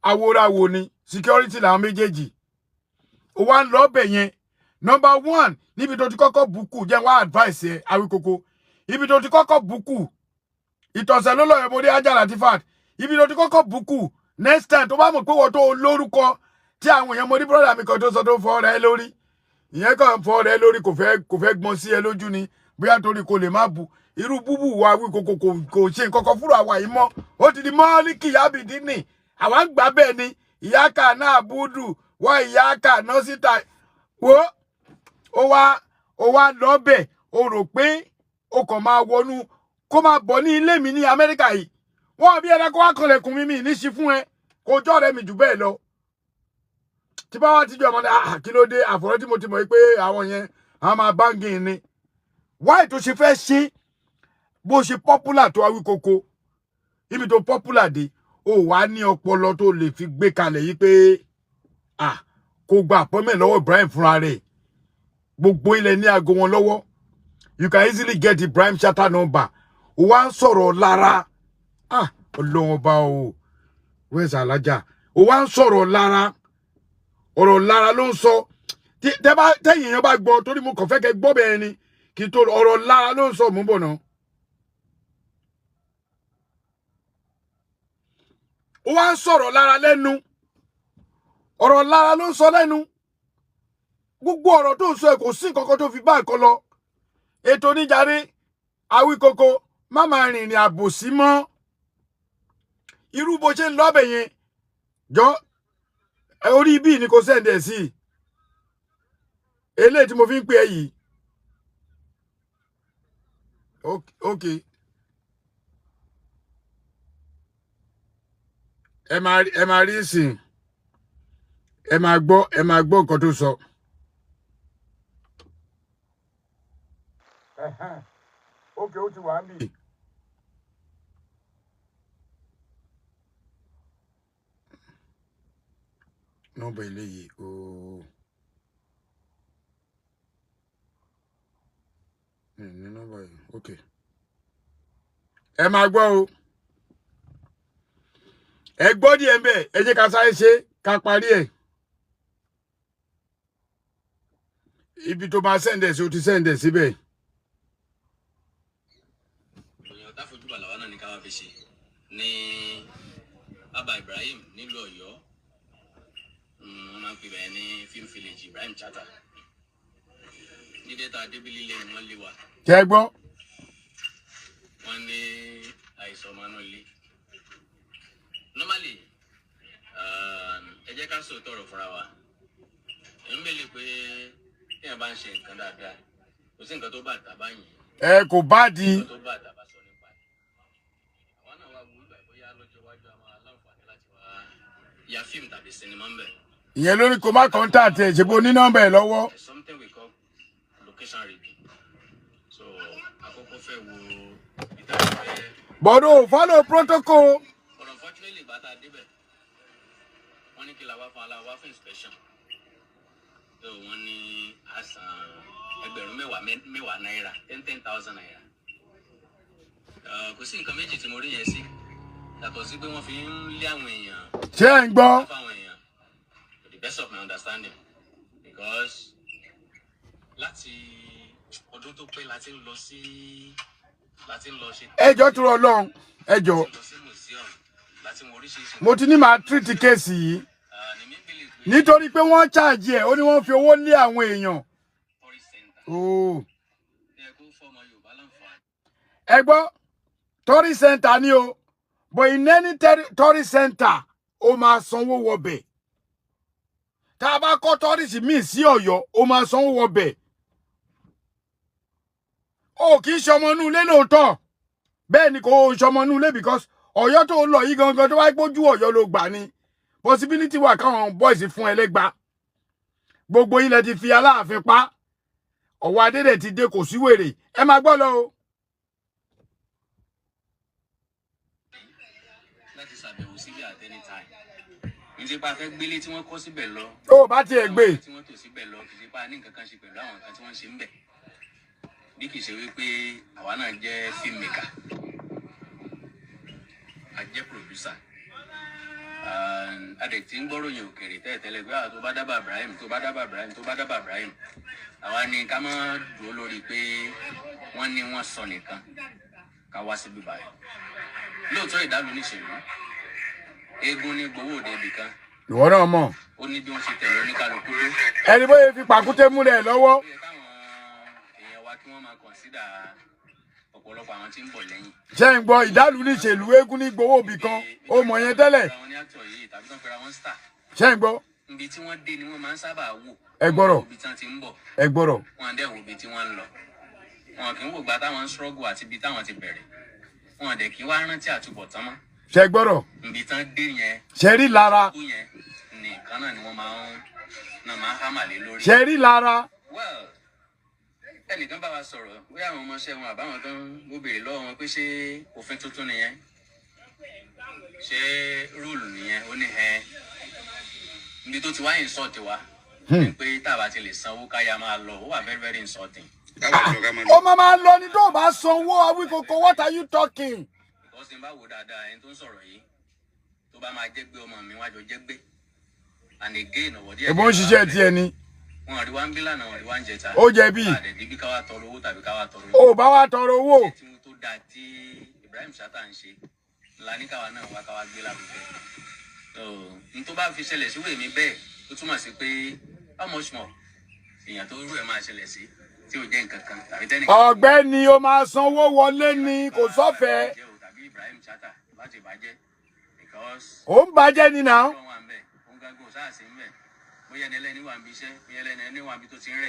awóráwo ni security làwọn méjèèjì ó wá ń lọ bẹ̀ yẹn number one níbi tó ti kọ́kọ́ bùkù jẹ́ wá advice ẹ̀ Awíkoko ibi tó ti kọ́kọ́ bùkù ìtọ̀sẹ̀ ló lọ́yẹ̀ mo dé Ajah Latifat ibi tó ti kọ́kọ́ bùkù next time tó bá mọ̀ pé wọ́n tó lórúkọ tí àwọn èèyàn mo rí brother mi kan tó sọ tó fọ́ rẹ̀ lórí ìyẹn kan fọ́ rẹ̀ lórí kò fẹ́ gbọ́n sí ẹ lójú ni bóyá torí kò lè má bu irú búbù wa Awíkoko kò ṣe nǹkan kan fúnra wa yìí mọ́ ó ti di Málíkì Yábìdínì àwa ń gbà bẹ́ẹ̀ ni ìyáka náà búdù wá ìyáka náà síta wo ó wá lọ́bẹ̀ ó rò pé ó kàn máa wọnú kó máa bọ̀ ní ilé mi ní Amẹ́ríkà yìí wọ́n bí ẹ̀dá kó wá kọlẹ̀kùn mi ní sí fún ẹ kò jọ́ rẹ̀ mi jù bẹ́ẹ̀ lọ tí bá wá tíjọ́ ọmọdé kí ló dé àfọ̀rọ̀ tí mo ti mọ̀ pé àwọn yẹn àwọn máa báńgì ni wáì tó ṣe fẹ́ ṣe bó ṣe popular tó Awíkoko ibi tó popular dé ó wá ní ọpọlọ tó lè fi gbé kalẹ̀ yìí pé kó gba appointment lọ́wọ́ Ibrahim fúnra rẹ̀ gbogbo ilẹ̀ ní aago wọn lọ́wọ́ you can easily get Ibrahim Chatta number ó wá ń sọ̀rọ̀ lára ọlọ́wọ́n bá o where's Alájà ó wá ń sọ̀rọ̀ lára ọ̀rọ̀ lára ló ń sọ tẹ́yìn èèyàn bá gbọ́ torí mo kàn fẹ́ kẹ́ gbọ́ bẹ́ẹ̀ ni kí tó ọ̀rọ̀ lára ló ń sọ mú bọ̀ náà ó wá ń sọ̀rọ̀ lára lẹ́nu ọ̀rọ̀ lára ló ń sọ lẹ́nu gbogbo ọ̀rọ̀ tó ń sọ ẹ̀ kò sí nǹkan kan tó fi bá ẹ̀kọ́ lọ ètò oníjàre Awíkoko má máa rìnrìn àbòsí mọ́ irú bó ṣe ń lọ́bẹ̀ yẹn jọ orí bíi ni kò sẹ́ǹdẹ̀ sí eléyìí tí mo fi ń pè ẹ́ yìí ok ẹ máa rí ìsìn ẹ máa gbọ́ nǹkan tó sọ. Ok, ó ti wà ń bì. Nọ́mbà eléyìí ooo. Ní nọ́mbà yìí, ok. Ẹ máa gbọ́ o. Ẹ gbọ́ díẹ̀ ń bẹ̀, ẹ jẹ́ ká sáré ṣe ká parí ẹ̀. ibi tó máa send ẹ̀ sí o ti send ẹ̀ síbẹ̀. Èèyàn tá fojú bàlàwà náà ní ká wá fi ṣe ní Abba Ibrahim nílùú Ọ̀yọ́. Wọ́n máa ń pè bẹ́ẹ̀ ní Film Village Ibrahim Chata. Ní dẹ́ta Débílì lé ni wọ́n lé wa. Kẹ́ gbọ́. Wọ́n ní àìsàn ọmọ náà lé. Normally, ẹ jẹ́ ká sọ tọrọ fúnra wa. Ẹ ń bèlè pé tí ẹ bá ń ṣe nǹkan dáadáa, kò sí nǹkan tó bá tàbá yìí. Ẹ kò bá di. Nǹkan tó bá tàbá sọ nípa ẹ̀. Àwọn náà wá wo ìgbà bóyá lọ́jọ́ iwájú àwọn aláǹfààní láti wá ya fíìmù tàbí sinimá ń bẹ̀. Ìyẹn lórí kò má contact ẹ̀ ṣe bó ní nọ́mbà ẹ̀ lọ́wọ́. There's something we call location reading. So àkọ́kọ́ fẹ́ wo ìtàgé. Bọ́dọ̀ follow protocol. But unfortunately, bàtà débẹ̀. Wọ́n ní kí la wá fún aláwa fún inspection. So wọ́n ní àsàn ẹgbẹ̀rún mẹ́wàá náírà, 10,000 naira. Kò sí nǹkan méjì tí mo rí yẹn sí. Yàtọ̀ sí pé wọ́n fi ń lé àwọn èèyàn. Ṣé ẹ̀ ń gbọ́? Fáwọn èèyàn. To the best of my understanding. Because láti ọdún tó pẹ́ láti ń lọ ṣe. Ẹjọ́ tó rọ lọ́hùn. Ẹjọ́. Mo ti ní máa treat kéèsì yìí. Nítorí pé wọ́n charge ẹ̀, ó ní wọ́n fi owó lé àwọn èèyàn. Oh. Ẹ gbọ́, tourist center ni o. But in any tourist center, ó máa sanwó wọbẹ̀. Tá a bá kọ́ tourist míì sí Ọ̀yọ́, ó máa sanwó wọbẹ̀. Ó kì í ṣọmọ inú ilé lóòótọ́. Bẹ́ẹ̀ ni kò ṣọmọ inú ilé because Ọ̀yọ́ tó lọ yìí gangan tó wá gbójú Ọ̀yọ́ ló gbà ni. Possibility wà káwọn boys fún ẹlẹ́gba. Gbogbo ilẹ̀ ti fi Aláàfin pa. Ọ̀wọ́ Adédè ti dé kò sí wèrè. Ẹ máa gbọ́ lọ o. Láti ṣàbẹ̀wò síbẹ̀ at any time. Ǹjẹ́ pa fẹ́ gbélé tí wọ́n kọ́ síbẹ̀ lọ. Ó bá tiẹ̀ gbé. Tí wọ́n tò síbẹ̀ lọ kì í ṣe pa ní nǹkan kan ṣe pẹ̀lú àwọn nǹkan tí wọ́n ṣe ń bẹ̀. Bí kì í ṣe wípé àwa náà jẹ́ filmmaker. A jẹ́ producer. A dẹ̀ ti ń gbọ́ròyìn òkèèrè tẹ́lẹ̀ pé tó bá dábàá Ibrahim. Àwa ni ká má dúró lórí pé wọ́n ní wọ́n sọ nìkan ká wá síbí báyìí. Lóòótọ́ ìdálù níṣèlú. Eégún ní gbowó òde ibì kan. Ìwọ náà mọ̀. Ó ní bí wọ́n ṣe tẹ̀lé oníkálukú ló. Ẹni bóyá fi pàkúté múlẹ̀ lọ́wọ́. Ó yẹ káwọn èèyàn wa kí wọ́n máa consider ọ̀pọ̀lọpọ̀ àwọn tí ń bọ̀ lẹ́yìn. Ṣé ń gbọ́ ìdálù níṣèlú eégún ní gbowó ibì kan? Ó mọ̀ yẹn tẹ́lẹ̀. Ṣé ń gbọ́? Ibi tí wọ́n dé ni wọ́n máa ń sábà wò. Ẹ gbọ́rọ̀. Ibi tí wọ́n ti ń bọ̀. Ẹ gbọ́rọ̀. Wọ́n dẹ̀ wò ibi tí wọ́n ń lọ. Wọn kì í wò gbà táwọn ń struggle àti ibi táwọn ti bẹ̀rẹ̀. Wọn dẹ̀ kí wá rántí àtúbọ̀tán mọ́. Ṣé gbọ́rọ̀? Ibi tí wọ́n dé yẹn. Ṣé rí lára? Nìkan náà ni wọ́n máa ń hámà lé lórí. Ṣé rí lára? Well, ẹnìkan bá wa sọ̀rọ̀ bóyá àwọn ọmọọṣẹ́ wọn àbáwọn tó ń béèrè lọ́wọ́ wọn pé ṣé òfin tuntun nìyẹn? Ṣé rúùlù nìyẹn? Ó ní ẹ ibi tó ti wá insult wa pé táwa ti lè sanwó káyà máa lọ ó wà very very insulting. Ó máa lọ ní tó bá sanwó Awíkoko, what are you talking? Because tí n bá wò dáadáa ẹni tó ń sọ̀rọ̀ yìí tó bá máa jẹ́ gbé ọmọ mi wájọ jẹ́ gbé and again ọ̀wọ́ díẹ̀. Ẹ̀bùn ṣiṣẹ́ tiẹ̀ ni. Wọ́n rí wá ń bí lánàá wọ́n rí wá ń jẹta. Ó jẹ̀bi. Àdẹ̀dí bí ká wá tọrọ owó tàbí ká wá tọrọ owó. Ó bá wá tọrọ owó. Tí mo tó dáa tí Ibrahim Chata ń ṣe ńlá ní káwa náà wá káwa gbé lárugẹ. N tó bá fi ṣẹlẹ̀ sí wèmí bẹ́ẹ̀ ó túmọ̀ sí pé how much more èèyàn tó rú ẹ̀ máa ṣẹlẹ̀ sí tí ò jẹ́ nǹkan kan tàbí tẹ́nìkan. Ọ̀gbẹ́ni ó máa sanwó wọlé ni kò sọ́fẹ̀ẹ́. Tàbí Ibrahim Chata láti bàjẹ́ because. Ó ń bàjẹ́ ni náà.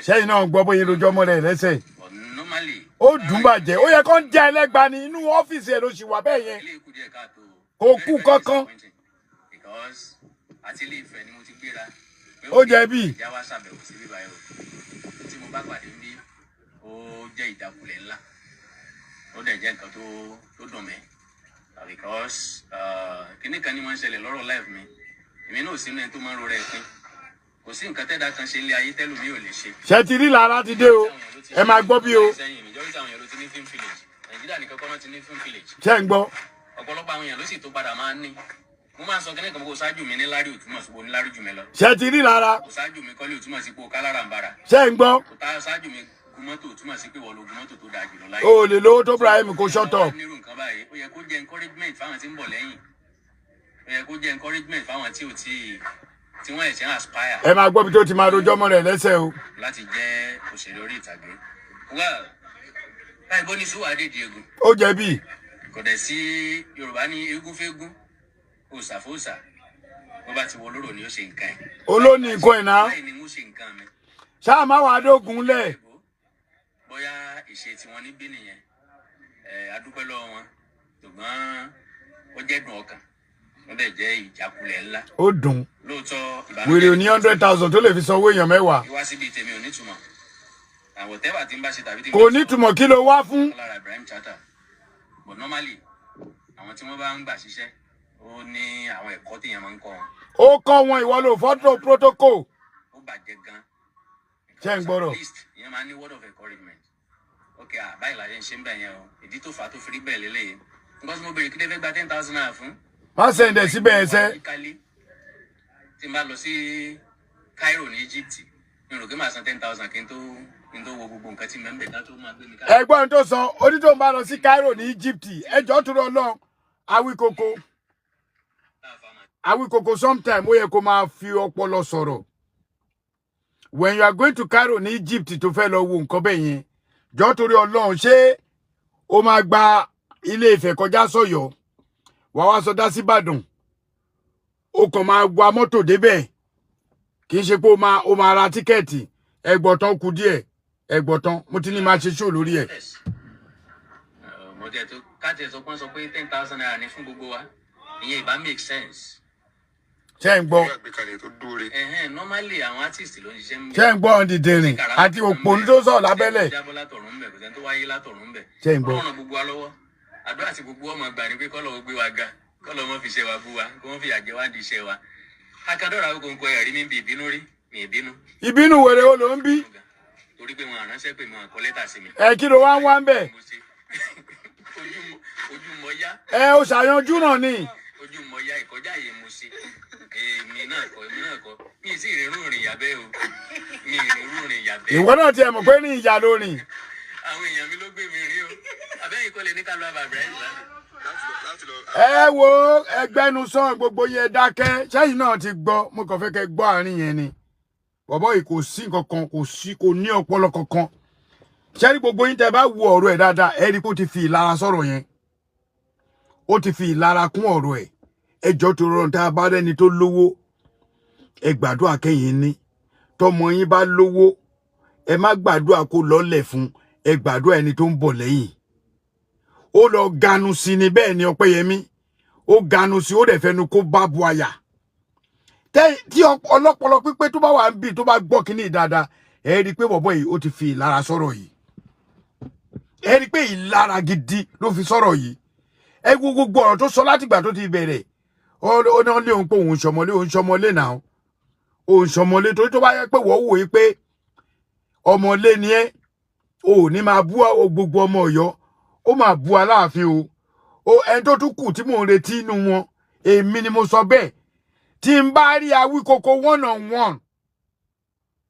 Ṣẹ́yìn náà gbọ́ bóyá lójú ọmọ rẹ̀ lẹ́sẹ̀. Ó dùn bàjẹ́. Ó yẹ kó ń jẹ́ ẹlẹ́gba ni inú ọ́fíìsì ẹ̀ ló ṣì wà bẹ́ẹ̀ yẹn. Kò kú kankan. Ó jẹ̀bi. Tí mo bá pàdé bí ó jẹ́ ìjákulẹ̀ ńlá. Ó dẹ̀ jẹ́ nǹkan tó dùn mí. Because kíní kan ní máa ń ṣẹlẹ̀ lọ́rọ̀ life mi. Èmi náà sínú ẹni tó máa ń ro rẹ̀ pín. Kò sí nǹkan tẹ́dá kan ṣe ilé ayé tẹ́lùmí ò lè ṣe. Ṣé ti rí lára ti dé o? Ẹ máa gbọ́ bí o. Majority àwọn èèyàn ló ti ní film village. Nàìjíríà nìkan kọ́ náà ti ní film village. Ṣé ń gbọ́? Ọ̀pọ̀lọpọ̀ àwọn èèyàn ló sì tó padà máa ń ní. mo máa sọ kẹ́nìkan kó ṣáájú mi ní lárí òtúmọ̀ sí ní lárí jù mí lọ. ṣé ti rí lára. kó ṣáájú mi kọ́lé òtúmọ̀ sí pé o kálára ń bára. ṣé ń gbọ́. kó tá ṣáájú mi gun mọ́tò òtúmọ̀ sí pé wọ́n lo gun mọ́tò tó dáa jùlọ láyé. o lè lówó tó Ibrahim kó shut up. nírú nǹkan báyìí ó yẹ kó jẹ́ encouragement fáwọn tí ń bọ̀ lẹ́yìn. ó yẹ kó jẹ́ encouragement fáwọn tí ò tí wọ́n ẹ̀ṣẹ̀ aspire. ẹ máa gbọ́ bí tó ti máa rojọ́ mọ́ rẹ̀ lẹ́sẹ̀ o. láti jẹ́ òṣèré orí ìtàgé. well báyìí bó ní sùwà dèdè egun. ó jẹ̀bi. kò dẹ̀ sí Yorùbá ní eégún fẹ́gún òòṣà fòòṣà bó bá ti wọ olóró ni ó ṣe nǹkan ẹ̀. olóòní nǹkan ẹ̀ náà. báyìí ni mo ṣe nǹkan mi. ṣáà má wàá dógun lẹ̀. bóyá ìṣe tiwọn níbí nìyẹn adúpẹ́ lọ́wọ́ wọn ṣùgbọ́n ó jẹ́ dùn ọkàn wọ́n dẹ̀ jẹ́ ìjákulẹ̀ ńlá. ó dùn. lóòótọ́ wèrè ò ní 100,000 tó lè fi sanwó èèyàn mẹ́wàá. ìwá síbi tèmi ò nítumọ̀ àwọn tẹ́wà tí ń bá ṣe tàbí tí kò nítumọ̀ kí ló wá fún. lára Ibrahim Chatta but normally àwọn tí wọ́n bá ń gbà ṣiṣẹ́ ó ní àwọn ẹ̀kọ́ tí èèyàn máa ń kọ́ wọn. ó kọ́ wọn ìwọ ló fọ́tò protocol. ó bàjẹ́ gan. ṣé ń gbọ́dọ̀. at least ìyẹn máa ní word of encouragement. ok báyìí la ṣe ń ṣe ń bẹ̀ yẹn o ìdí tó fà á tó fi rí bẹ́ẹ̀ lélẹ́yìn nǹkan tí mo béèrè kí lè fẹ́ gba 10,000 naira fún. má sẹ́ndẹ̀ síbẹ̀ ẹsẹ̀. tí n bá lọ sí Cairo ní Egypt mi rò pé màá san 10,000 kí n tó wo gbogbo nǹkan tí mẹ́mbẹ̀ ká tó máa gbé mi ká. ẹ̀gbọ́n tó sọ onítò ń bá lọ sí Cairo ní Egypt ẹjọ́ tó lọ lọ Awíkoko sometime ó yẹ kó máa fi ọpọlọ sọ̀rọ̀. When you are going to Cairo ní Egypt tó fẹ́ lọ wo nǹkan bẹ́ẹ̀ yẹn jọ́ torí Ọlọ́run ṣé ó máa gba Ilé Ifẹ̀ kọjá sọ́yọ́ wàá wá sọdá sí Ìbàdàn ó kàn máa gba mọ́tò débẹ̀ kì í ṣe pé ó máa ra tíkẹ́ẹ̀tì ẹgbọ̀tán kù díẹ̀ ẹgbọ̀tán mo ti ní máa ṣe ṣó lórí ẹ̀. mo jẹ tó káàtì sọ pé 10,000 naira ní fún gbogbo wa ìyẹn ìbá make sense. ṣé ń gbọ́. normally àwọn artist ló ń ṣiṣẹ́ ń bẹ̀. ṣé ń gbọ́ ọ̀n dìde rìn àti òpònú tó sọ̀rọ̀ lábẹ́lẹ̀. ṣé ń gbọ́. ọ̀rọ̀ gbogbo wa lọ́wọ́ àdúrà àti gbogbo ọmọ gbà ní pé kọ́lọ̀ ó gbé wa ga kọ́lọ̀ mọ́ fi ṣe wa bú wa kó wọ́n fi àjẹ wá di iṣẹ́ wa. akadọ́ra ogogo ẹ̀rí mi bí ìbínú rí mi ìbínú. ìbínú wèrè ó ló ń bí. torí pé wọn àránṣẹ́ pé wọn àkọ lẹ́tà sí mi. kí ló wá ń wá ń bẹ̀. ojú mọ yá. ó ṣàyanjú náà ni. ojú mọ yá ìkọjá yìí mo ṣe èmi náà kọ mi ì sí ìrìnrún rìn yàbẹ́ o mi ìrìnrún rìn yàbẹ́. ìwọ náà tiẹ̀ mọ̀ pé ní ìyá ló rìn. àwọn èèyàn mi ló gbé mi rìn o àbẹ́yìn kọ́ lè ní ká lọ àbàbẹ̀ ẹ wo ẹgbẹnusọ gbogbo yẹn dákẹ́ sẹ́yìn náà ti gbọ́ mo kàn fẹ́ kẹ́ gbọ́ àárín yẹn ni bọ̀bọ́ yìí kò sí nǹkan kò ní ọpọlọ kankan sẹ́yìn gbogbo yín tẹ́ bá wo ọ̀rọ̀ ẹ̀ dáadáa ẹ rí i pé ó ti fi ìlara sọ̀rọ̀ yẹn ó ti fi ìlara kún ọ̀rọ̀ ẹ̀ ẹjọ́ tó rọrùn tá a bá rẹ́ni tó lówó ẹ gbàdúrà kẹ́yìn ní tọmọ yín bá lówó ẹ má gbàdúrà kó lọ́lẹ̀ fún ẹ gbàdúrà ẹni tó ń bọ̀ lẹ́yìn ó lọ ganu sí ni bẹ́ẹ̀ ni Ọpẹ́yẹmí ó ganu sí ó dẹ̀ fẹnu kó bá bu àyà tí ọlọ́pọlọ pípé tó bá wà ń bì tó bá gbọ́ kínní dáadáa ẹ rí i pé bọ̀bọ̀ yìí ó ti fi ìlara sọ̀rọ̀ yìí ẹ rí i pé ìlara gidi ló fi sọ̀rọ̀ yìí ẹ gbogbo ọ̀rọ̀ tó sọ látìgbà tó ti bẹ̀rẹ̀ ó náà lé òun pé òun ṣọmọlé náà òun ṣọmọlé torí tó bá yẹ pé wọ́n wò yí pé ọmọlé ni ẹ ò ní máa bú gbogbo ọmọ Ọ̀yọ́ ó máa bu Aláàfin o ẹni tó tún kù tí mò ń retí inú wọn èmi ni mo sọ bẹ́ẹ̀ tí n bá rí Awíkoko 1-on-1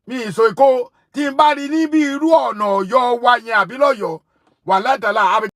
mi ìsọ ìkó tí n bá rí níbi irú ọ̀nà Ọ̀yọ́ wa yẹn àbí lọ́yọ̀ọ́ wà látàlá